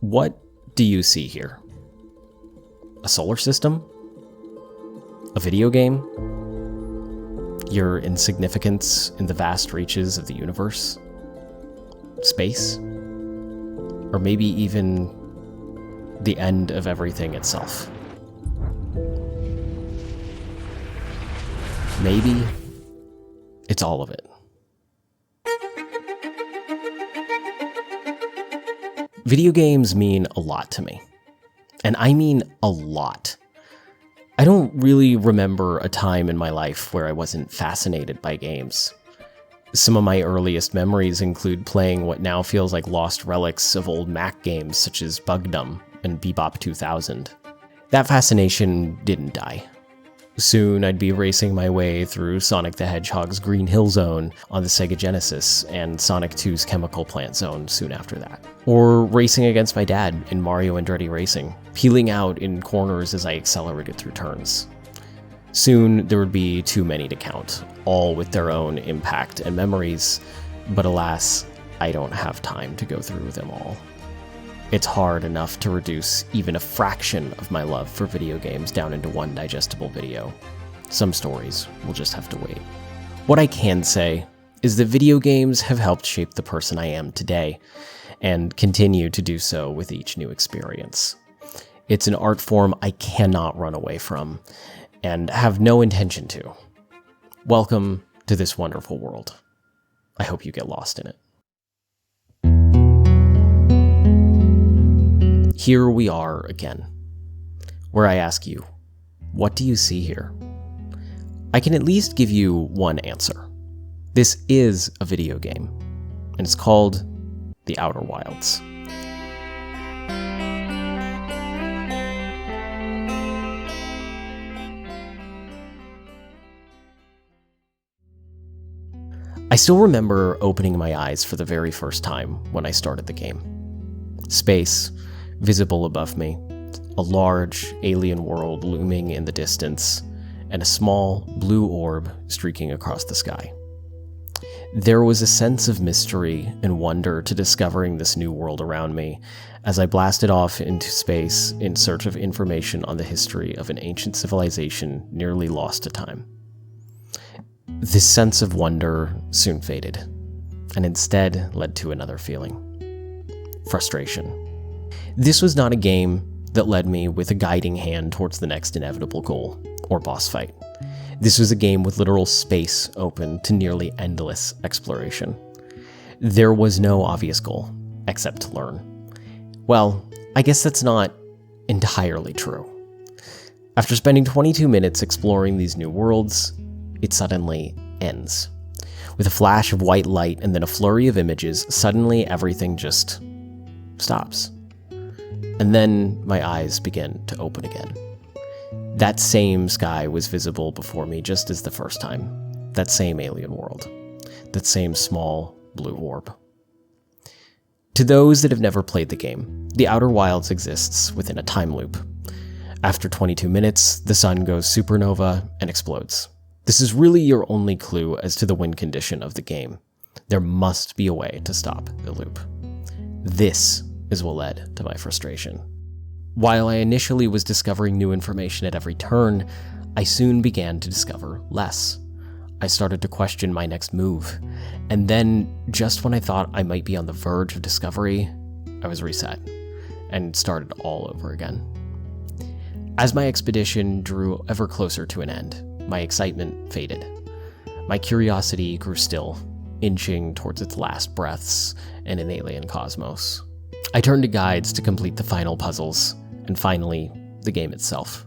What do you see here? A solar system? A video game? Your insignificance in the vast reaches of the universe? Space? Or maybe even the end of everything itself? Maybe it's all of it. Video games mean a lot to me. And I mean a lot. I don't really remember a time in my life where I wasn't fascinated by games. Some of my earliest memories include playing what now feels like lost relics of old Mac games such as Bugdum and Bebop 2000. That fascination didn't die. Soon I'd be racing my way through Sonic the Hedgehog's Green Hill Zone on the Sega Genesis and Sonic 2's Chemical Plant Zone soon after that. Or racing against my dad in Mario Andretti Racing, peeling out in corners as I accelerated through turns. Soon there would be too many to count, all with their own impact and memories, but alas, I don't have time to go through them all. It's hard enough to reduce even a fraction of my love for video games down into one digestible video. Some stories will just have to wait. What I can say is that video games have helped shape the person I am today, and continue to do so with each new experience. It's an art form I cannot run away from, and have no intention to. Welcome to this wonderful world. I hope you get lost in it. Here we are again, where I ask you, what do you see here? I can at least give you one answer. This is a video game, and it's called The Outer Wilds. I still remember opening my eyes for the very first time when I started the game. Space, visible above me, a large alien world looming in the distance, and a small blue orb streaking across the sky. There was a sense of mystery and wonder to discovering this new world around me as I blasted off into space in search of information on the history of an ancient civilization nearly lost to time. This sense of wonder soon faded, and instead led to another feeling: frustration. This was not a game that led me with a guiding hand towards the next inevitable goal or boss fight. This was a game with literal space open to nearly endless exploration. There was no obvious goal, except to learn. Well, I guess that's not entirely true. After spending 22 minutes exploring these new worlds, it suddenly ends. With a flash of white light and then a flurry of images, suddenly everything just stops. And then my eyes begin to open again. That same sky was visible before me just as the first time. That same alien world. That same small blue orb. To those that have never played the game, The Outer Wilds exists within a time loop. After 22 minutes, the sun goes supernova and explodes. This is really your only clue as to the win condition of the game. There must be a way to stop the loop. This is what led to my frustration. While I initially was discovering new information at every turn, I soon began to discover less. I started to question my next move, and then, just when I thought I might be on the verge of discovery, I was reset, and started all over again. As my expedition drew ever closer to an end, my excitement faded. My curiosity grew still, inching towards its last breaths in an alien cosmos. I turned to guides to complete the final puzzles, and finally, the game itself.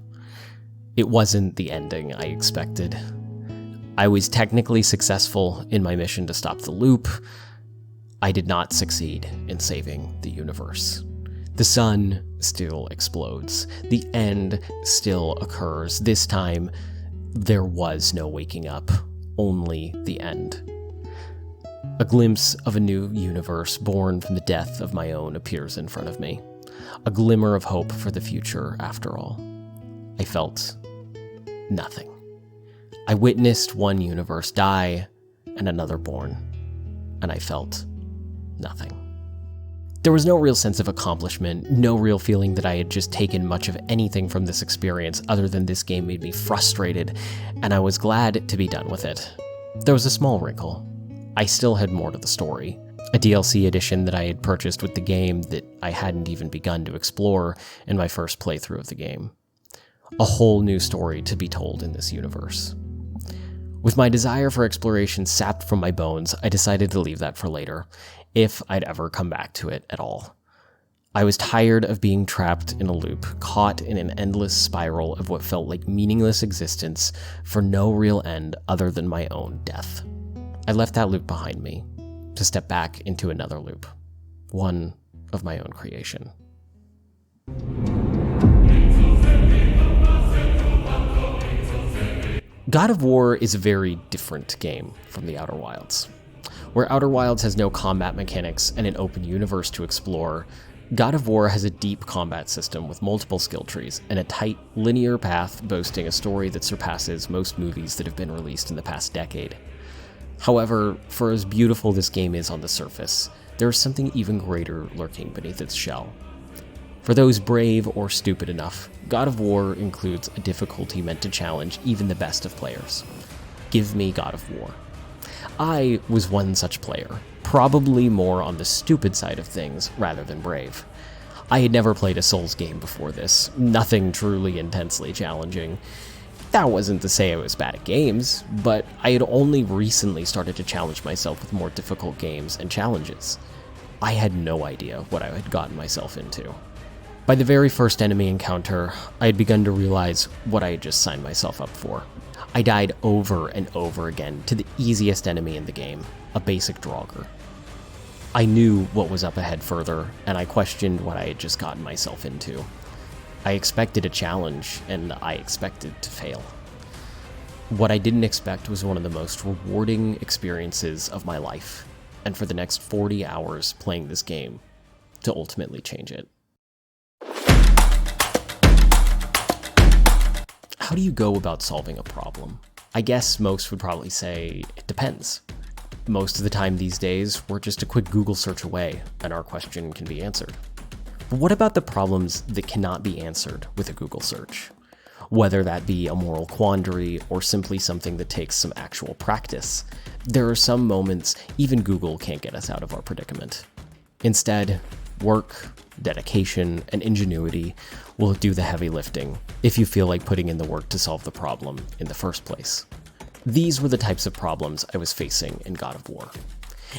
It wasn't the ending I expected. I was technically successful in my mission to stop the loop. I did not succeed in saving the universe. The sun still explodes. The end still occurs. This time, there was no waking up, only the end. A glimpse of a new universe born from the death of my own appears in front of me. A glimmer of hope for the future, after all. I felt nothing. I witnessed one universe die and another born, and I felt nothing. There was no real sense of accomplishment, no real feeling that I had just taken much of anything from this experience other than this game made me frustrated, and I was glad to be done with it. There was a small wrinkle. I still had more to the story. A DLC edition that I had purchased with the game that I hadn't even begun to explore in my first playthrough of the game. A whole new story to be told in this universe. With my desire for exploration sapped from my bones, I decided to leave that for later, if I'd ever come back to it at all. I was tired of being trapped in a loop, caught in an endless spiral of what felt like meaningless existence for no real end other than my own death. I left that loop behind me, to step back into another loop, one of my own creation. God of War is a very different game from the Outer Wilds. Where Outer Wilds has no combat mechanics and an open universe to explore, God of War has a deep combat system with multiple skill trees and a tight, linear path boasting a story that surpasses most movies that have been released in the past decade. However, for as beautiful this game is on the surface, there is something even greater lurking beneath its shell. For those brave or stupid enough, God of War includes a difficulty meant to challenge even the best of players. Give me God of War. I was one such player, probably more on the stupid side of things rather than brave. I had never played a Souls game before this, nothing truly intensely challenging. That wasn't to say I was bad at games, but I had only recently started to challenge myself with more difficult games and challenges. I had no idea what I had gotten myself into. By the very first enemy encounter, I had begun to realize what I had just signed myself up for. I died over and over again to the easiest enemy in the game, a basic Draugr. I knew what was up ahead further, and I questioned what I had just gotten myself into. I expected a challenge, and I expected to fail. What I didn't expect was one of the most rewarding experiences of my life, and for the next 40 hours playing this game, to ultimately change it. How do you go about solving a problem? I guess most would probably say it depends. Most of the time these days, we're just a quick Google search away, and our question can be answered. But what about the problems that cannot be answered with a Google search? Whether that be a moral quandary or simply something that takes some actual practice, there are some moments even Google can't get us out of our predicament. Instead, work, dedication, and ingenuity will do the heavy lifting if you feel like putting in the work to solve the problem in the first place. These were the types of problems I was facing in God of War.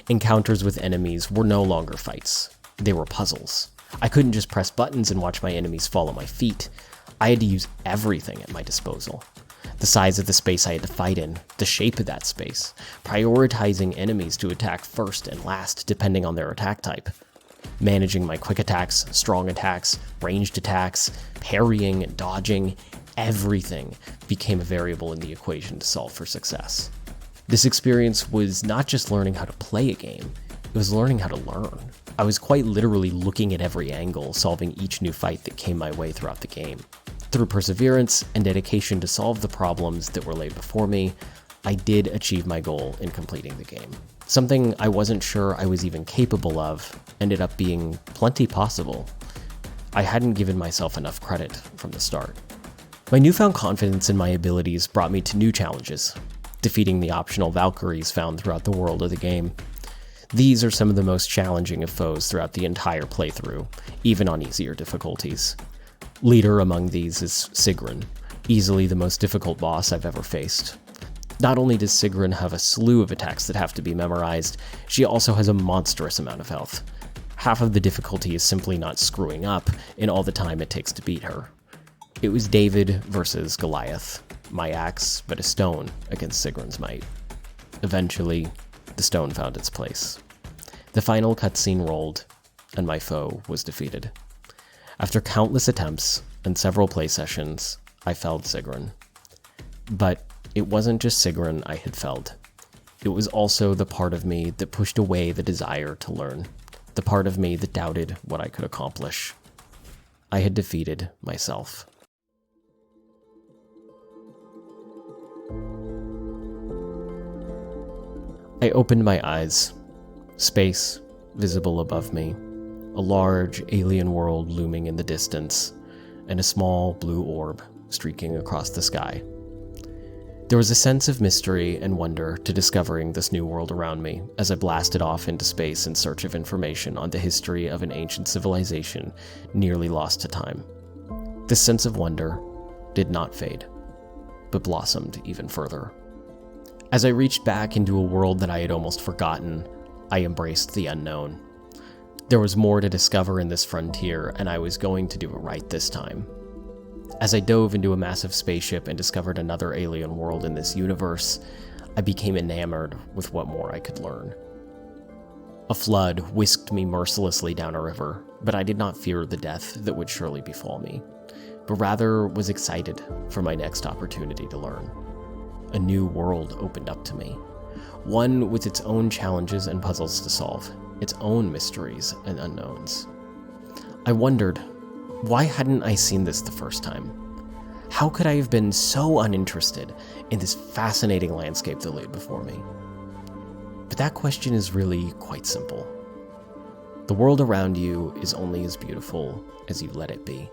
Encounters with enemies were no longer fights. They were puzzles. I couldn't just press buttons and watch my enemies fall at my feet. I had to use everything at my disposal. The size of the space I had to fight in, the shape of that space, prioritizing enemies to attack first and last depending on their attack type, managing my quick attacks, strong attacks, ranged attacks, parrying and dodging, everything became a variable in the equation to solve for success. This experience was not just learning how to play a game, it was learning how to learn. I was quite literally looking at every angle, solving each new fight that came my way throughout the game. Through perseverance and dedication to solve the problems that were laid before me, I did achieve my goal in completing the game. Something I wasn't sure I was even capable of ended up being plenty possible. I hadn't given myself enough credit from the start. My newfound confidence in my abilities brought me to new challenges, defeating the optional Valkyries found throughout the world of the game. These are some of the most challenging of foes throughout the entire playthrough, even on easier difficulties. Leader among these is Sigrun, easily the most difficult boss I've ever faced. Not only does Sigrun have a slew of attacks that have to be memorized, she also has a monstrous amount of health. Half of the difficulty is simply not screwing up in all the time it takes to beat her. It was David versus Goliath, my axe but a stone against Sigrun's might. Eventually, the stone found its place. The final cutscene rolled, and my foe was defeated. After countless attempts and several play sessions, I felled Sigrun. But it wasn't just Sigrun I had felled. It was also the part of me that pushed away the desire to learn, the part of me that doubted what I could accomplish. I had defeated myself. I opened my eyes. Space visible above me. a large alien world looming in the distance, and a small blue orb streaking across the sky. There was a sense of mystery and wonder to discovering this new world around me as I blasted off into space in search of information on the history of an ancient civilization nearly lost to time. This sense of wonder did not fade, but blossomed even further. As I reached back into a world that I had almost forgotten, I embraced the unknown. There was more to discover in this frontier, and I was going to do it right this time. As I dove into a massive spaceship and discovered another alien world in this universe, I became enamored with what more I could learn. A flood whisked me mercilessly down a river, but I did not fear the death that would surely befall me, but rather was excited for my next opportunity to learn. A new world opened up to me, one with its own challenges and puzzles to solve, its own mysteries and unknowns. I wondered, why hadn't I seen this the first time? How could I have been so uninterested in this fascinating landscape that lay before me? But that question is really quite simple. The world around you is only as beautiful as you let it be.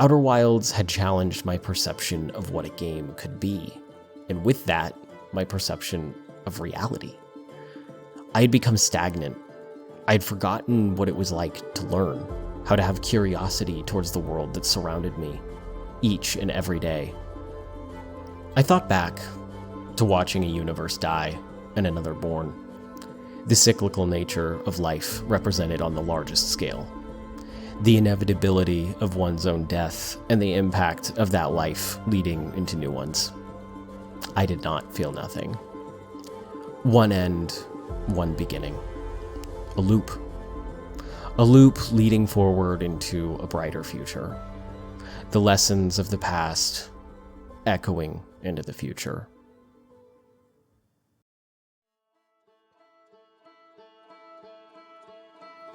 Outer Wilds had challenged my perception of what a game could be, and with that, my perception of reality. I had become stagnant. I had forgotten what it was like to learn, how to have curiosity towards the world that surrounded me, each and every day. I thought back to watching a universe die and another born, the cyclical nature of life represented on the largest scale. The inevitability of one's own death and the impact of that life leading into new ones. I did not feel nothing. One end, one beginning. A loop. A loop leading forward into a brighter future. The lessons of the past echoing into the future.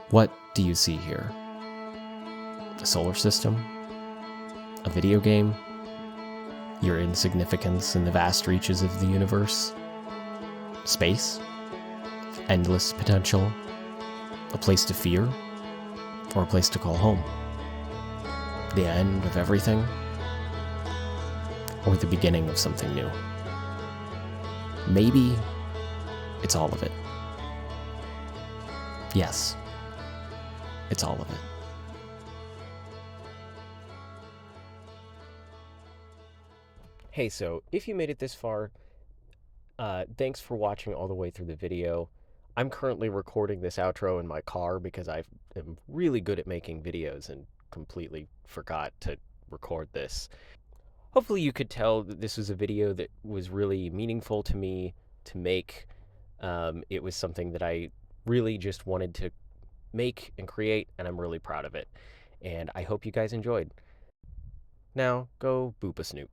What do you see here? A solar system? A video game? Your insignificance in the vast reaches of the universe? Space? Endless potential? A place to fear? Or a place to call home? The end of everything? Or the beginning of something new? Maybe it's all of it. Yes, it's all of it. Hey, so if you made it this far, thanks for watching all the way through the video. I'm currently recording this outro in my car because I am really good at making videos and completely forgot to record this. Hopefully you could tell that this was a video that was really meaningful to me to make. It was something that I really just wanted to make and create, and I'm really proud of it. And I hope you guys enjoyed. Now, go boop a snoot.